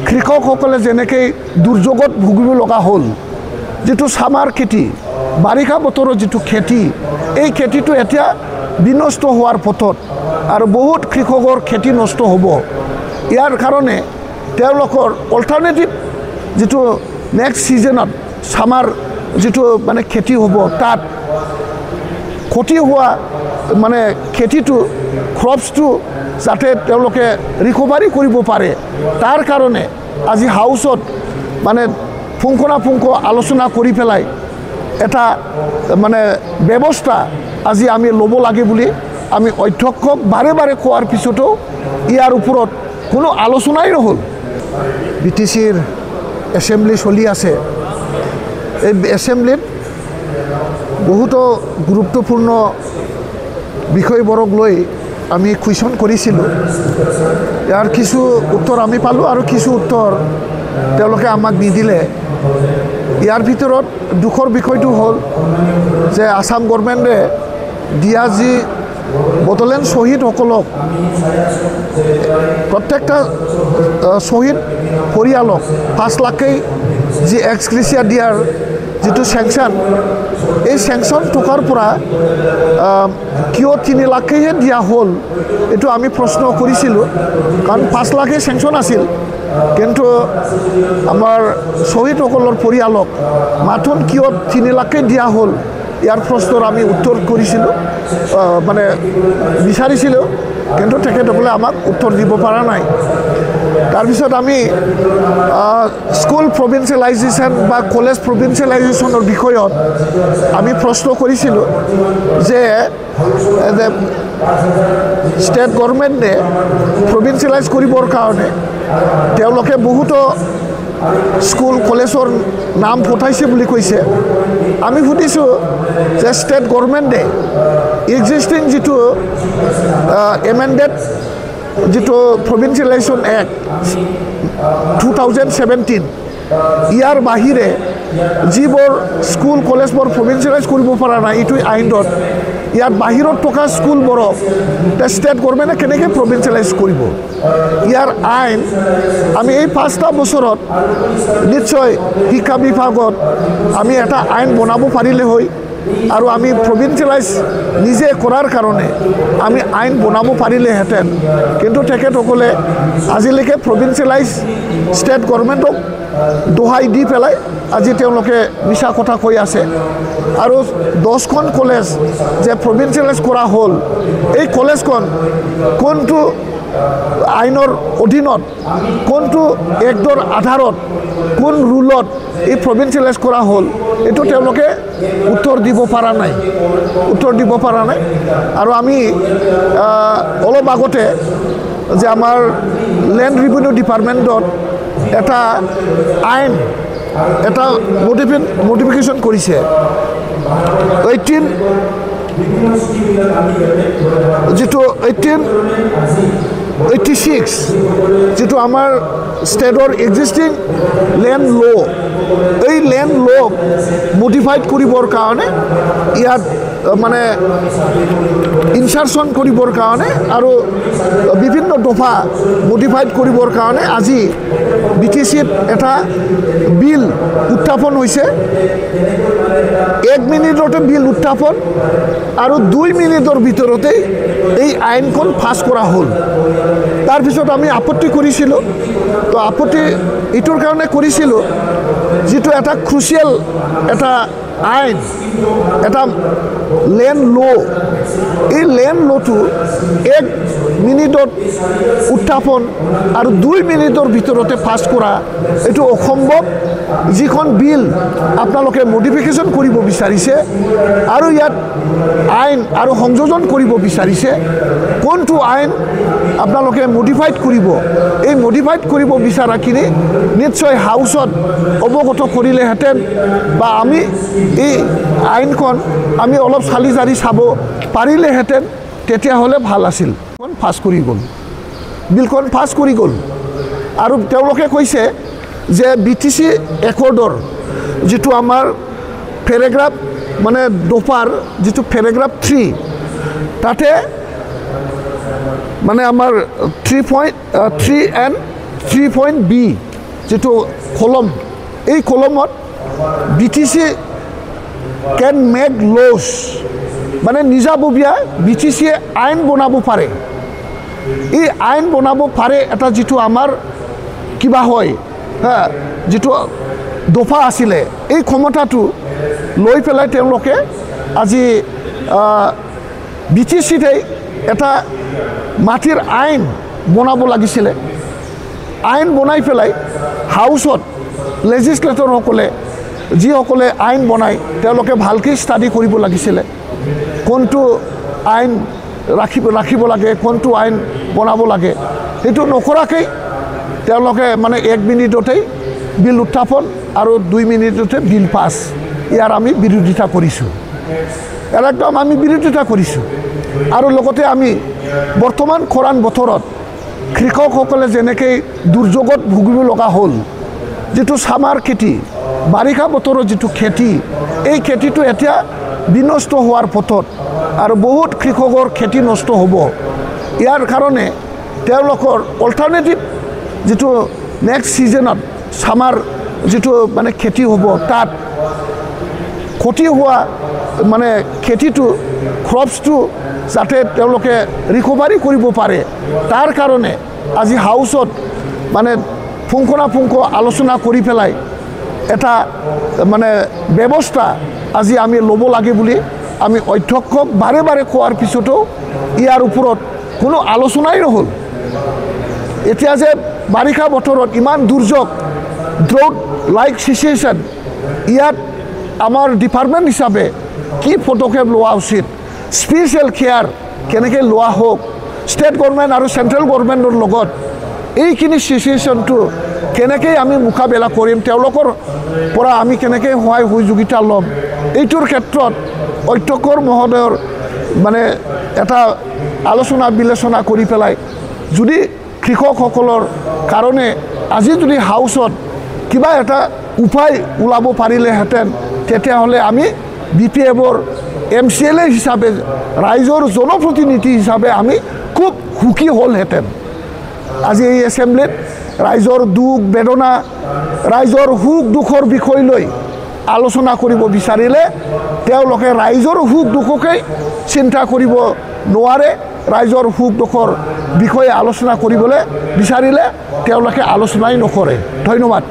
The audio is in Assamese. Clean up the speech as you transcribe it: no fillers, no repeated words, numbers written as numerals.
কৃষকসকলে যেনেকৈ দুৰ্যোগত ভুগিব লগা হ'ল যিটো সামাৰ খেতি বাৰিষা বতৰৰ যিটো খেতি এই খেতিটো এতিয়া বিনষ্ট হোৱাৰ পথত আৰু বহুত কৃষকৰ খেতি নষ্ট হ'ব ইয়াৰ কাৰণে তেওঁলোকৰ অল্টাৰনেটিভ যিটো নেক্সট সিজনত সামাৰ যিটো মানে খেতি হ'ব তাত ক্ষতি হোৱা মানে খেতিটো ক্ৰপছটো যাতে তেওঁলোকে ৰিকভাৰী কৰিব পাৰে তাৰ কাৰণে আজি হাউচত মানে পুংখানুপুংখ আলোচনা কৰি পেলাই এটা মানে ব্যৱস্থা আজি আমি ল'ব লাগে বুলি আমি অধ্যক্ষক বাৰে বাৰে কোৱাৰ পিছতো ইয়াৰ ওপৰত কোনো আলোচনাই নহ'ল বিটিচিৰ এছেম্বলি চলি আছে এই এছেম্বলিত বহুতো গুৰুত্বপূৰ্ণ বিষয়বোৰক লৈ আমি কুৱেশ্যন কৰিছিলোঁ ইয়াৰ কিছু উত্তৰ আমি পালোঁ আৰু কিছু উত্তৰ তেওঁলোকে আমাক নিদিলে ইয়াৰ ভিতৰত দুখৰ বিষয়টো হ'ল যে আসাম গভৰ্ণমেণ্টে দিয়া যি বড়োলেণ্ড শ্বহীদসকলক প্ৰত্যেকটা শ্বহীদ পৰিয়ালক 5 লাখকৈ যি এক্সগ্ৰেচিয়া দিয়াৰ যিটো চেংচন এই চেংচন টকাৰ পৰা কিয় 3 লাখকৈহে দিয়া হ'ল এইটো আমি প্ৰশ্ন কৰিছিলোঁ কাৰণ 5 লাখেই চেংচন আছিল কিন্তু আমাৰ শ্বহীদসকলৰ পৰিয়ালক মাথোন কিয় 3 লাখকৈ দিয়া হ'ল ইয়াৰ প্ৰশ্নৰ আমি উত্তৰ কৰিছিলোঁ মানে বিচাৰিছিলোঁ কিন্তু তেখেতসকলে আমাক উত্তৰ দিব পৰা নাই তাৰপিছত আমি স্কুল প্ৰভিন্সিয়েলাইজেশ্যন বা কলেজ প্ৰভিন্সিয়েলাইজেশ্যনৰ বিষয়ত আমি প্ৰশ্ন কৰিছিলোঁ যে ষ্টেট গভৰ্ণমেণ্টে প্ৰভিন্সিয়েলাইজ কৰিবৰ কাৰণে তেওঁলোকে বহুতো স্কুল কলেজৰ নাম পঠাইছে বুলি কৈছে আমি সুধিছোঁ যে ষ্টেট গভৰ্ণমেণ্টে এক্সিষ্টিং যিটো এমেণ্ডেড যিটো প্ৰভিন্সিয়েলাইজেশ্যন এক্ট 2017 ইয়াৰ বাহিৰে যিবোৰ স্কুল কলেজবোৰ প্ৰভিন্সিয়েলাইজ কৰিব পৰা নাই এইটো আইনত ইয়াত বাহিৰত থকা স্কুলবোৰক ষ্টেট গভৰ্ণমেণ্টে কেনেকৈ প্ৰভিন্সিয়েলাইজ কৰিব ইয়াৰ আইন আমি এই 5টা বছৰত নিশ্চয় শিক্ষা বিভাগত আমি এটা আইন বনাব পাৰিলে হয় আৰু আমি প্ৰভিন্সিয়েলাইজ নিজে কৰাৰ কাৰণে আমি আইন বনাব পাৰিলেহেঁতেন কিন্তু তেখেতসকলে আজিলৈকে প্ৰভিন্সিয়েলাইজ ষ্টেট গভৰ্ণমেণ্টক দোহাই দি পেলাই আজি তেওঁলোকে মিছা কথা কৈ আছে আৰু 10খন কলেজ যে প্ৰভিন্সিয়েলাইজ কৰা হ'ল এই কলেজখন কোনটো আইনৰ অধীনত কোনটো এক্টৰ আধাৰত কোন ৰুলত এই প্ৰভিন্সিয়েলাইজ কৰা হ'ল এইটো তেওঁলোকে উত্তৰ দিব পৰা নাই আৰু আমি অলপ আগতে যে আমাৰ লেণ্ড ৰেভিনিউ ডিপাৰ্টমেণ্টত এটা আইন এটা মডিফিকেশ্যন কৰিছে 1886 যিটো আমাৰ ষ্টেটৰ এক্সিষ্টিং লেণ্ড ল এই লেণ্ড লক মডিফাইড কৰিবৰ কাৰণে ইয়াত মানে ইনচাৰশ্যন কৰিবৰ কাৰণে আৰু বিভিন্ন দফা মডিফাইড কৰিবৰ কাৰণে আজি বিটিচিত এটা বিল উত্থাপন হৈছে 1 মিনিটতে বিল উত্থাপন আৰু 2 মিনিটৰ ভিতৰতে এই আইনখন পাছ কৰা হ'ল তাৰপিছত আমি আপত্তি কৰিছিলোঁ তো আপত্তি এইটোৰ কাৰণে কৰিছিলোঁ যিটো এটা ক্ৰুচিয়েল এটা আইন এটা লেণ্ড ল এই লেণ্ড লটো 1 মিনিটত উত্থাপন আৰু 2 মিনিটৰ ভিতৰতে পাছ কৰা এইটো অসম্ভৱ যিখন বিল আপোনালোকে মডিফিকেশ্যন কৰিব বিচাৰিছে আৰু ইয়াত আইন আৰু সংযোজন কৰিব বিচাৰিছে কোনটো আইন আপোনালোকে মডিফাইড কৰিব এই মডিফাইড কৰিব বিচৰাখিনি নিশ্চয় হাউচত অৱগত কৰিলেহেঁতেন বা আমি এই আইনখন আমি অলপ চালি জাৰি চাব পাৰিলেহেঁতেন তেতিয়াহ'লে ভাল আছিল পাছ কৰি গ'ল বিলখন পাছ কৰি গ'ল আৰু তেওঁলোকে কৈছে যে বিটিচি একৰ্ডৰ যিটো আমাৰ পেৰেগ্ৰাফ মানে দফাৰ যিটো পেৰেগ্ৰাফ 3 তাতে মানে আমাৰ 3.3 and 3.b যেটো কলম এই কলমত BTC ক্যান মেক লস মানে নিজাববীয়া BTC আইন বনাব পাৰে এই আইন বনাব পাৰে এটা যেটো আমাৰ কিবা হয় হ্যাঁ যেটো দফা আছিলে এই ক্ষমতাটো লৈ পেলাই তেওঁলোকে আজি BTCতে এটা মাটিৰ আইন বনাব লাগিছিলে আইন বনাই পেলাই হাউসত লেজিসলেটৰসকলে যিসকলে আইন বনায় তেওঁলোকে ভালকৈ ষ্টাডি কৰিব লাগিছিলে কোনটো আইন ৰাখিব লাগে কোনটো আইন বনাব লাগে সেইটো নকৰাকৈ তেওঁলোকে মানে 1 মিনিটতেই বিল উত্থাপন আৰু 2 মিনিটতে বিল পাছ ইয়াৰ আমি বিৰোধিতা কৰিছোঁ একদম আমি বিৰোধিতা কৰিছোঁ আৰু লগতে আমি বৰ্তমান খৰান বতৰত কৃষকসকলে যেনেকৈ দুৰ্যোগত ভুগিব লগা হ'ল যেটো সামাৰ খেতি বাৰিষা বতৰৰ যেটো খেতি এই খেতিটো এতিয়া বিনষ্ট হোৱাৰ পথত আৰু বহুত কৃষকৰ খেতি নষ্ট হ'ব ইয়াৰ কাৰণে তেওঁলোকৰ অল্টাৰনেটিভ যেটো নেক্সট সিজনত সামাৰ যেটো মানে খেতি হ'ব তাত ক্ষতি হোৱা মানে খেতিটো ক্ৰপছটো যাতে তেওঁলোকে ৰিকভাৰি কৰিব পাৰে তাৰ কাৰণে আজি হাউসত মানে পুংখানুপুংখ আলোচনা কৰি পেলাই এটা মানে ব্যৱস্থা আজি আমি ল'ব লাগে বুলি আমি অধ্যক্ষক বাৰে বাৰে কোৱাৰ পিছতো ইয়াৰ ওপৰত কোনো আলোচনাই নহ'ল এতিয়া যে বাৰিষা বতৰত ইমান দুৰ্যোগ ড্ৰাউট লাইক সিচুৱেশ্যন ইয়াত আমাৰ ডিপাৰ্টমেণ্ট হিচাপে কি পদক্ষেপ লোৱা উচিত স্পেচিয়েল কেয়াৰ কেনেকৈ লোৱা হোক ষ্টেট গভৰ্ণমেণ্ট আৰু চেণ্ট্ৰেল গভৰ্ণমেণ্টৰ লগত এইখিনি সিচুৱেশ্যনটো কেনেকৈ আমি মোকাবিলা কৰিম তেওঁলোকৰ পৰা আমি কেনেকৈ সহায় সহযোগিতা ল'ম এইটোৰ ক্ষেত্ৰত অধ্যক্ষৰ মহোদয়ৰ মানে এটা আলোচনা বিবেচনা কৰি পেলাই যদি কৃষকসকলৰ কাৰণে আজি যদি হাউসত কিবা এটা উপায় ওলাব পাৰিলেহেঁতেন তেতিয়াহ'লে আমি BPFৰ MCLA হিচাপে ৰাইজৰ জনপ্ৰতিনিধি হিচাপে আমি খুব সুখী হ'লহেঁতেন আজি এই এছেম্বলিত ৰাইজৰ দুখ বেদনা ৰাইজৰ সুখ দুখৰ বিষয় লৈ আলোচনা কৰিব বিচাৰিলে তেওঁলোকে ৰাইজৰ সুখ দুখকেই চিন্তা কৰিব নোৱাৰে ৰাইজৰ সুখ দুখৰ বিষয়ে আলোচনা কৰিবলৈ বিচাৰিলে তেওঁলোকে আলোচনাই নকৰে ধন্যবাদ